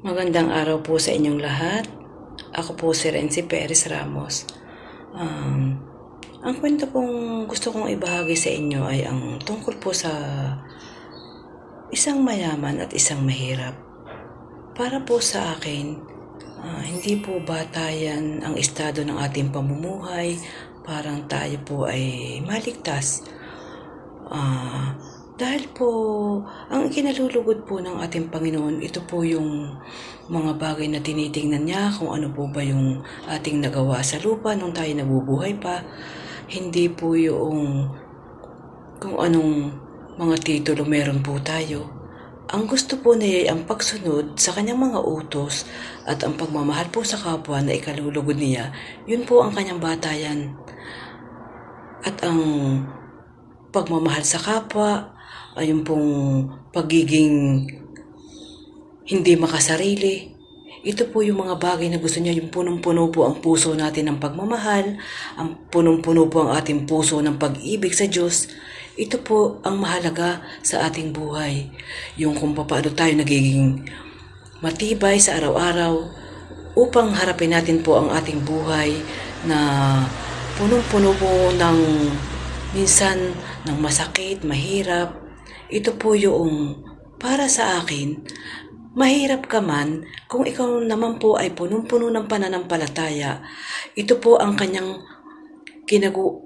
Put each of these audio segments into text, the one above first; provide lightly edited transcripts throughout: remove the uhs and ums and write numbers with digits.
Magandang araw po sa inyong lahat. Ako po si Renzi Perez Ramos. Ang kwento pong gusto kong ibahagi sa inyo ay ang tungkol po sa isang mayaman at isang mahirap. Para po sa akin, hindi po batayan ang estado ng ating pamumuhay, parang tayo po ay maligtas. Dahil po, ang kinalulugod po ng ating Panginoon, ito po yung mga bagay na tinitingnan niya, kung ano po ba yung ating nagawa sa lupa nung tayo nabubuhay pa. Hindi po yung kung anong mga titulo meron po tayo. Ang gusto po niya ay ang pagsunod sa kanyang mga utos at ang pagmamahal po sa kapwa na ikalulugod niya. Yun po ang kanyang batayan. At ang pagmamahal sa kapwa, ayun pong pagiging hindi makasarili. Ito po yung mga bagay na gusto niya, yung punong-puno po ang puso natin ng pagmamahal, ang punong-puno po ang ating puso ng pag-ibig sa Diyos. Ito po ang mahalaga sa ating buhay. Yung kung paano tayo nagiging matibay sa araw-araw upang harapin natin po ang ating buhay na punong-puno po ng minsan ng masakit, mahirap. Ito po yung para sa akin, mahirap ka man kung ikaw naman po ay punong-puno ng pananampalataya. Ito po ang kanyang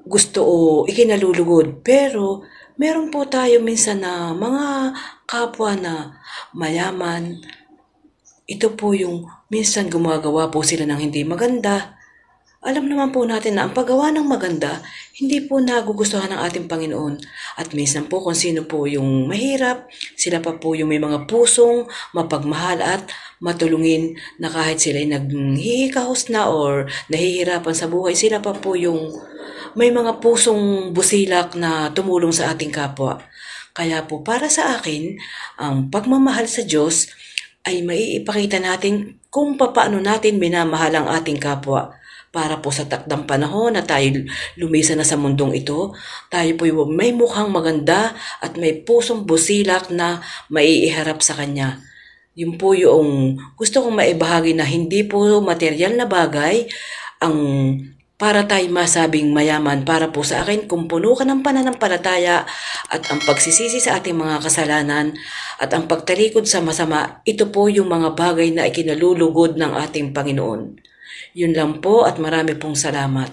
gusto o ikinalulugod. Pero meron po tayo minsan na mga kapwa na mayaman. Ito po yung minsan gumagawa po sila ng hindi maganda. Alam naman po natin na ang paggawa ng maganda, hindi po nagugustuhan ng ating Panginoon. At minsan po kung sino po yung mahirap, sila pa po yung may mga pusong mapagmahal at matulungin na kahit sila ay naghihikahos na or nahihirapan sa buhay, sila pa po yung may mga pusong busilak na tumulong sa ating kapwa. Kaya po para sa akin, ang pagmamahal sa Diyos ay maiipakita natin kung paano natin minamahal ang ating kapwa. Para po sa takdang panahon na tayo lumisa na sa mundong ito, tayo po may mukhang maganda at may pusong busilak na maiiharap sa Kanya. Yun po yung gusto kong maibahagi na hindi po material na bagay ang para tayo masabing mayaman. Para po sa akin, kung puno ka ng pananampalataya at ang pagsisisi sa ating mga kasalanan at ang pagtalikod sa masama, ito po yung mga bagay na ikinalulugod ng ating Panginoon. Yun lang po at marami pong salamat.